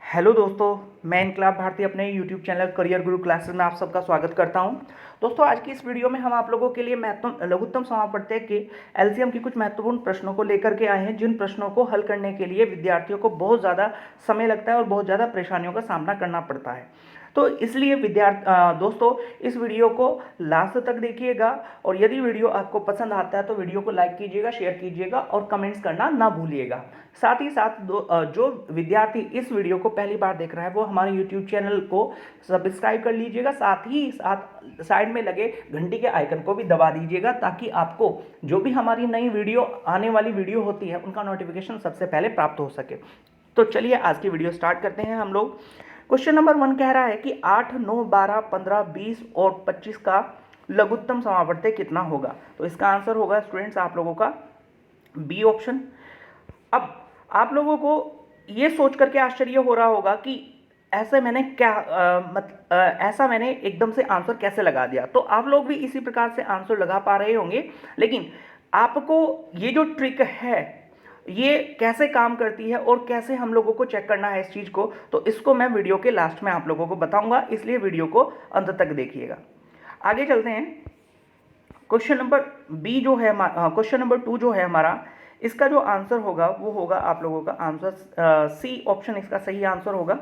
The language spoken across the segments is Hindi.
हेलो दोस्तों, मैं इनकलाब भारती अपने यूट्यूब चैनल करियर गुरु क्लासेस में आप सबका स्वागत करता हूं। दोस्तों, आज की इस वीडियो में हम आप लोगों के लिए लघुत्तम समापवर्ती के एलसीएम की कुछ महत्वपूर्ण प्रश्नों को लेकर के आए हैं, जिन प्रश्नों को हल करने के लिए विद्यार्थियों को बहुत ज़्यादा समय लगता है और बहुत ज़्यादा परेशानियों का सामना करना पड़ता है। तो इसलिए दोस्तों, इस वीडियो को लास्ट तक देखिएगा और यदि वीडियो आपको पसंद आता है तो वीडियो को लाइक कीजिएगा, शेयर कीजिएगा और कमेंट्स करना ना भूलिएगा। साथ ही साथ जो विद्यार्थी इस वीडियो को पहली बार देख रहा है वो हमारे यूट्यूब चैनल को सब्सक्राइब कर लीजिएगा, साथ ही साथ साइड में लगे घंटी के आइकन को भी दबा दीजिएगा ताकि आपको जो भी हमारी नई वीडियो आने वाली वीडियो होती है उनका नोटिफिकेशन सबसे पहले प्राप्त हो सके। तो चलिए आज की वीडियो स्टार्ट करते हैं हम लोग। क्वेश्चन नंबर 1 कह रहा है कि 8, 9, 12, 15, 20 और 25 का लघुत्तम समावर्ती कितना होगा। तो इसका आंसर होगा स्टूडेंट्स आप लोगों का बी ऑप्शन। अब आप लोगों को ये सोच करके आश्चर्य हो रहा होगा कि ऐसे मैंने ऐसा मैंने एकदम से आंसर कैसे लगा दिया। तो आप लोग भी इसी प्रकार से आंसर लगा पा रहे होंगे, लेकिन आपको ये जो ट्रिक है ये कैसे काम करती है और कैसे हम लोगों को चेक करना है इस चीज़ को, तो इसको मैं वीडियो के लास्ट में आप लोगों को बताऊंगा, इसलिए वीडियो को अंत तक देखिएगा। आगे चलते हैं। क्वेश्चन नंबर बी जो है क्वेश्चन नंबर 2 जो है हमारा, इसका जो आंसर होगा वो होगा आप लोगों का आंसर सी ऑप्शन इसका सही आंसर होगा।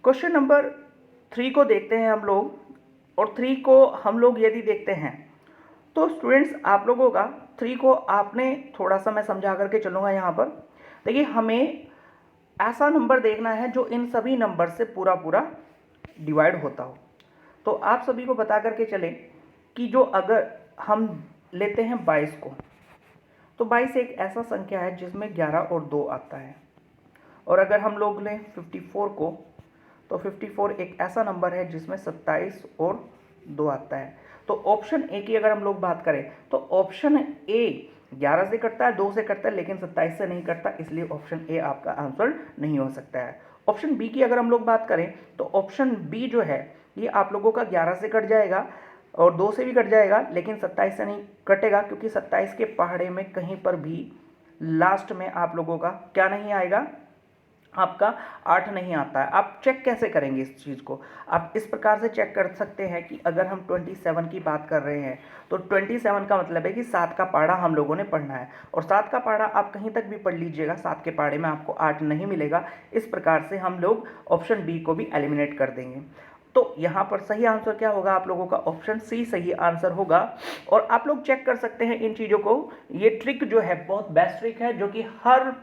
क्वेश्चन नंबर 3 को देखते हैं हम लोग, और 3 को हम लोग यदि देखते हैं तो स्टूडेंट्स आप लोगों का 3 को आपने थोड़ा सा मैं समझा करके चलूँगा यहाँ पर। देखिए, हमें ऐसा नंबर देखना है जो इन सभी नंबर से पूरा पूरा डिवाइड होता हो। तो आप सभी को बता करके चलें कि जो अगर हम लेते हैं 22 को, तो 22 एक ऐसा संख्या है जिसमें 11 और 2 आता है। और अगर हम लोग लें 54 को, तो 54 एक ऐसा नंबर है जिसमें 27 और 2 आता है। तो ऑप्शन ए की अगर हम लोग बात करें तो ऑप्शन ए 11 से कटता है, 2 से कटता है, लेकिन 27 से नहीं कटता, इसलिए ऑप्शन ए आपका आंसर नहीं हो सकता है। ऑप्शन बी की अगर हम लोग बात करें तो ऑप्शन बी जो है ये आप लोगों का 11 से कट जाएगा और 2 से भी कट जाएगा, लेकिन 27 से नहीं कटेगा, क्योंकि 27 के पहाड़े में कहीं पर भी लास्ट में आप लोगों का क्या नहीं आएगा, आपका 8 नहीं आता है। आप चेक कैसे करेंगे इस चीज़ को? आप इस प्रकार से चेक कर सकते हैं कि अगर हम 27 की बात कर रहे हैं तो 27 का मतलब है कि 7 का पहाड़ा हम लोगों ने पढ़ना है, और 7 का पहाड़ा आप कहीं तक भी पढ़ लीजिएगा, 7 के पहाड़े में आपको 8 नहीं मिलेगा। इस प्रकार से हम लोग ऑप्शन बी को भी एलिमिनेट कर देंगे। तो यहाँ पर सही आंसर क्या होगा आप लोगों का? ऑप्शन सी सही आंसर होगा। और आप लोग चेक कर सकते हैं इन चीज़ों को। ये ट्रिक जो है बहुत बेस्ट ट्रिक है, जो कि हर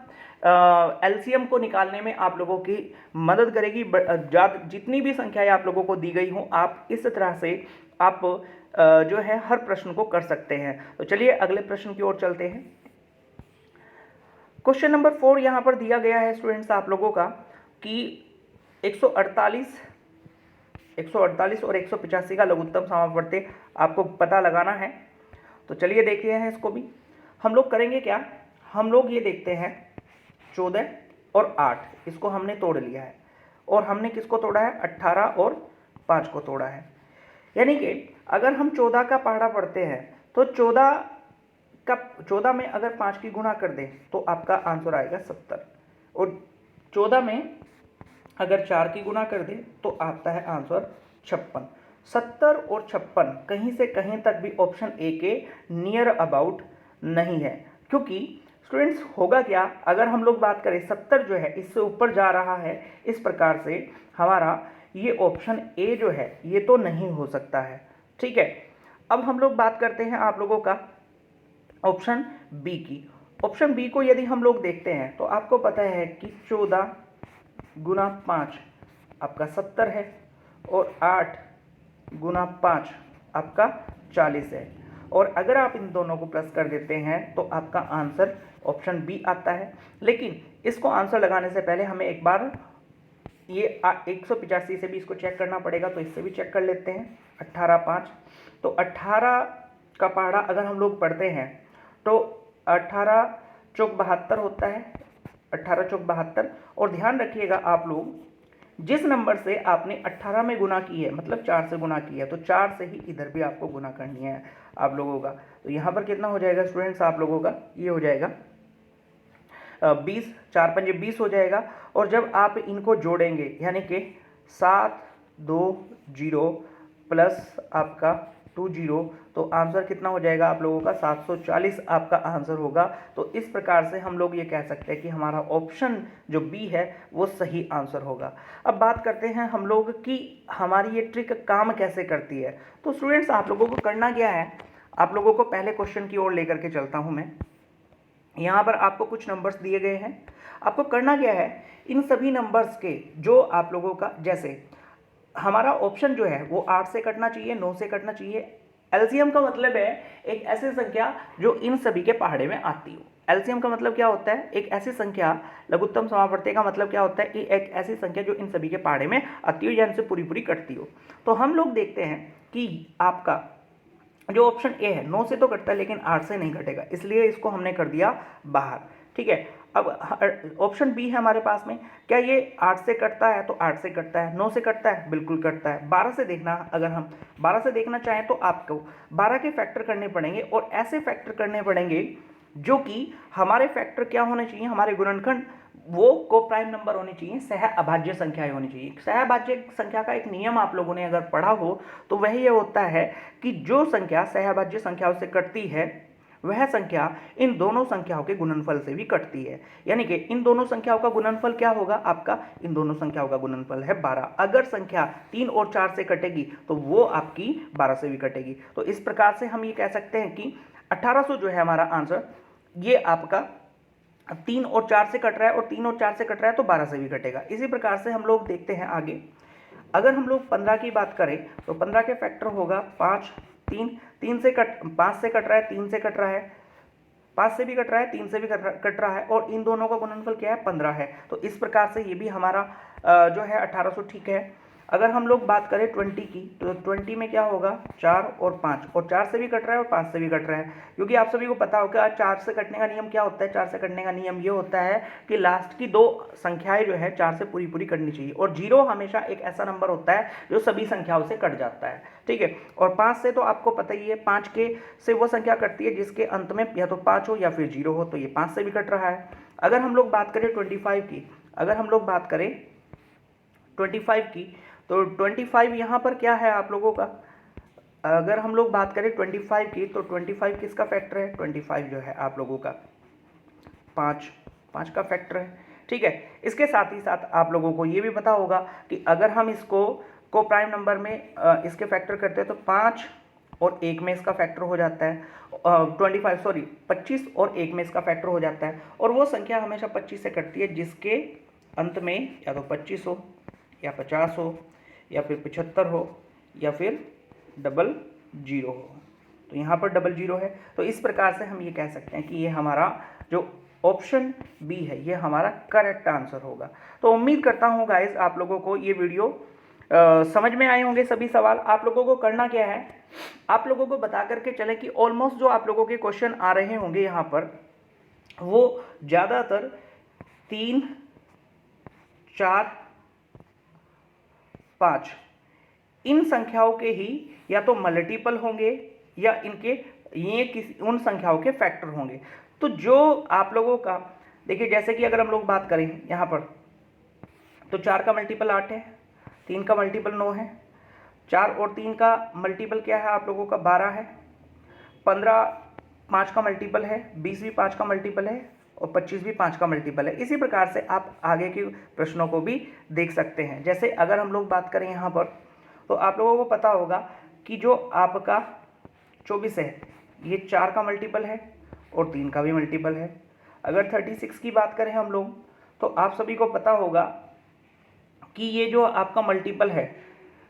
एलसीएम को निकालने में आप लोगों की मदद करेगी। जितनी भी संख्याएं आप लोगों को दी गई हों, आप इस तरह से आप जो है हर प्रश्न को कर सकते हैं। तो चलिए अगले प्रश्न की ओर चलते हैं। क्वेश्चन नंबर 4 यहाँ पर दिया गया है स्टूडेंट्स आप लोगों का कि 148 और 185 का लघुत्तम समावर्ती आपको पता लगाना है। तो चलिए देखते हैं इसको भी। हम लोग करेंगे क्या, हम लोग ये देखते हैं 14 और 8, इसको हमने तोड़ लिया है, और हमने किसको तोड़ा है? 18 और 5 को तोड़ा है। यानी कि अगर हम 14 का पहाड़ा पढ़ते हैं तो 14 में अगर 5 की गुणा कर दें तो आपका आंसर आएगा 70, और 14 में अगर 4 की गुणा कर दें तो आता है आंसर 56। 70 और 56 कहीं से कहीं तक भी ऑप्शन ए के नियर अबाउट नहीं है, क्योंकि स्टूडेंट्स होगा क्या, अगर हम लोग बात करें 70 जो है इससे ऊपर जा रहा है, इस प्रकार से हमारा ये ऑप्शन ए जो है ये तो नहीं हो सकता है। ठीक है, अब हम लोग बात करते हैं आप लोगों का ऑप्शन बी की। ऑप्शन बी को यदि हम लोग देखते हैं तो आपको पता है कि 14 गुना 5 आपका 70 है, और 8 गुना 5 आपका 40 है, और अगर आप इन दोनों को प्लस कर देते हैं तो आपका आंसर ऑप्शन बी आता है। लेकिन इसको आंसर लगाने से पहले हमें एक बार ये 185 से भी इसको चेक करना पड़ेगा, तो इससे भी चेक कर लेते हैं। 18 5, तो 18 का पहाड़ा अगर हम लोग पढ़ते हैं तो 18 चौक 72 होता है, 18 चौक 72। और ध्यान रखिएगा आप लोग, जिस नंबर से आपने 18 में गुना की है, मतलब 4 से गुना की है, तो 4 से ही इधर भी आपको गुना करनी है आप लोगों का। तो यहाँ पर कितना हो जाएगा स्टूडेंट्स आप लोगों का? ये हो जाएगा 20, 4 पंजे 20 हो जाएगा। और जब आप इनको जोड़ेंगे यानी कि 7 2 0 प्लस आपका 2 0, तो आंसर कितना हो जाएगा आप लोगों का 740 आपका आंसर होगा। तो इस प्रकार से हम लोग ये कह सकते हैं कि हमारा ऑप्शन जो बी है वो सही आंसर होगा। अब बात करते हैं हम लोग कि हमारी ये ट्रिक काम कैसे करती है। तो स्टूडेंट्स आप लोगों को करना क्या है, आप लोगों को पहले क्वेश्चन की ओर लेकर के चलता हूं मैं। यहाँ पर आपको कुछ नंबर्स दिए गए हैं, आपको करना क्या है, इन सभी नंबर्स के जो आप लोगों का, जैसे हमारा ऑप्शन जो है वो 8 से कटना चाहिए, 9 से कटना चाहिए। एलसीएम का मतलब है एक ऐसी संख्या जो इन सभी के पहाड़े में आती हो। एलसीएम का मतलब क्या होता है, एक ऐसी संख्या, लघुत्तम समावर्ती का मतलब क्या होता है कि एक ऐसी संख्या जो इन सभी के पहाड़े में आती हो या इनसे पूरी पूरी कटती हो। तो हम लोग देखते हैं कि आपका जो ऑप्शन ए है 9 से तो कटता है लेकिन 8 से नहीं कटेगा, इसलिए इसको हमने कर दिया बाहर। ठीक है, अब ऑप्शन बी है हमारे पास में, क्या ये 8 से कटता है, तो 8 से कटता है। 9 से कटता है, बिल्कुल कटता है। 12 से देखना, अगर हम 12 से देखना चाहें तो आपको 12 के फैक्टर करने पड़ेंगे, और ऐसे फैक्टर करने पड़ेंगे जो कि हमारे फैक्टर क्या होने चाहिए, हमारे गुणनखंड वो को प्राइम नंबर होनी चाहिए, सह अभाज्य संख्याएं होनी चाहिए। सह अभाज्य संख्या का एक नियम आप लोगों ने अगर पढ़ा हो तो वह ये होता है कि जो संख्या सह अभाज्य संख्याओं से कटती है वह संख्या इन दोनों संख्याओं के गुणनफल से भी कटती है। यानी कि इन दोनों संख्याओं का गुणनफल क्या होगा आपका, इन दोनों संख्याओं का गुणनफल है 12। अगर संख्या 3 और 4 से कटेगी तो वो आपकी 12 से भी कटेगी। तो इस प्रकार से हम ये कह सकते हैं कि 1800 जो है हमारा आंसर, ये आपका 3 और 4 से कट रहा है, और 3 और 4 से कट रहा है तो 12 से भी कटेगा। इसी प्रकार से हम लोग देखते हैं आगे। अगर हम लोग 15 की बात करें तो 15 के फैक्टर होगा 5, 3 से कट 5 से कट रहा है, 3 से कट रहा है, 5 से भी कट रहा है, 3 से भी कट रहा है, और इन दोनों का गुणनफल क्या है 15 है। तो इस प्रकार से ये भी हमारा जो है 1800 ठीक है। अगर हम लोग बात करें 20 की तो 20 में क्या होगा 4 और 5, और 4 से भी कट रहा है और 5 से भी कट रहा है, क्योंकि आप सभी को पता होगा 4 से कटने का नियम क्या होता है। 4 से कटने का नियम ये होता है कि लास्ट की दो संख्याएं जो है 4 से पूरी पूरी कटनी चाहिए, और 0 हमेशा एक ऐसा नंबर होता है जो सभी संख्याओं से कट जाता है। ठीक है, और 5 से तो आपको पता ही है, 5 के से वो संख्या कटती है जिसके अंत में या तो 5 हो या फिर 0 हो, तो ये 5 से भी कट रहा है। अगर हम लोग बात करें 25 की, अगर हम लोग बात करें 25 की तो 25 यहाँ पर क्या है आप लोगों का, अगर हम लोग बात करें 25 की तो 25 किसका फैक्टर है, 25 जो है आप लोगों का 5 का फैक्टर है। ठीक है, इसके साथ ही साथ आप लोगों को ये भी पता होगा कि अगर हम इसको को प्राइम नंबर में इसके फैक्टर करते हैं तो 5 और 1 में इसका फैक्टर हो जाता है, 25 और 1 में इसका फैक्टर हो जाता है, और वो संख्या हमेशा 25 से कटती है जिसके अंत में या तो 25 हो या 50 हो या फिर 75 हो या फिर 00 हो। तो यहाँ पर 00 है। तो इस प्रकार से हम ये कह सकते हैं कि ये हमारा जो ऑप्शन बी है ये हमारा करेक्ट आंसर होगा। तो उम्मीद करता हूँ गाइस आप लोगों को ये वीडियो समझ में आए होंगे सभी सवाल। आप लोगों को करना क्या है, आप लोगों को बता करके चले कि ऑलमोस्ट जो आप लोगों के क्वेश्चन आ रहे होंगे यहाँ पर वो ज़्यादातर 3, 4, 5 इन संख्याओं के ही या तो मल्टीपल होंगे या इनके ये किसी उन संख्याओं के फैक्टर होंगे। तो जो आप लोगों का देखिए, जैसे कि अगर हम लोग बात करें यहाँ पर तो 4 का मल्टीपल 8 है, 3 का मल्टीपल 9 है, 4 और 3 का मल्टीपल क्या है आप लोगों का 12 है, 15 5 का मल्टीपल है, 20 भी 5 का मल्टीपल है, और 25 भी 5 का मल्टीपल है। इसी प्रकार से आप आगे के प्रश्नों को भी देख सकते हैं। जैसे अगर हम लोग बात करें यहाँ पर तो आप लोगों को पता होगा कि जो आपका 24 है ये 4 का मल्टीपल है और 3 का भी मल्टीपल है। अगर 36 की बात करें हम लोग तो आप सभी को पता होगा कि ये जो आपका मल्टीपल है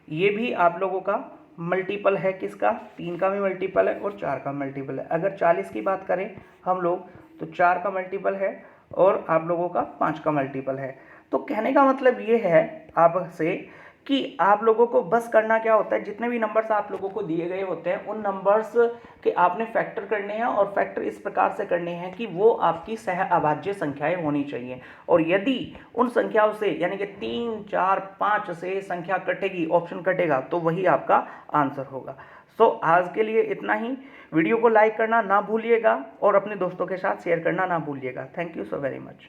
ये भी आप लोगों का मल्टीपल है, किसका 3 का भी मल्टीपल है और 4 का मल्टीपल है। अगर 40 की बात करें हम लोग तो 4 का मल्टीपल है और आप लोगों का 5 का मल्टीपल है। तो कहने का मतलब ये है आपसे कि आप लोगों को बस करना क्या होता है, जितने भी नंबर्स आप लोगों को दिए गए होते हैं उन नंबर्स के आपने फैक्टर करने हैं, और फैक्टर इस प्रकार से करने हैं कि वो आपकी सह अभाज्य संख्याएं होनी चाहिए। और यदि उन संख्याओं से यानी कि 3, 4, 5 से संख्या कटेगी, ऑप्शन कटेगा, तो वही आपका आंसर होगा। सो आज के लिए इतना ही। वीडियो को लाइक करना ना भूलिएगा और अपने दोस्तों के साथ शेयर करना ना भूलिएगा। Thank you so very much.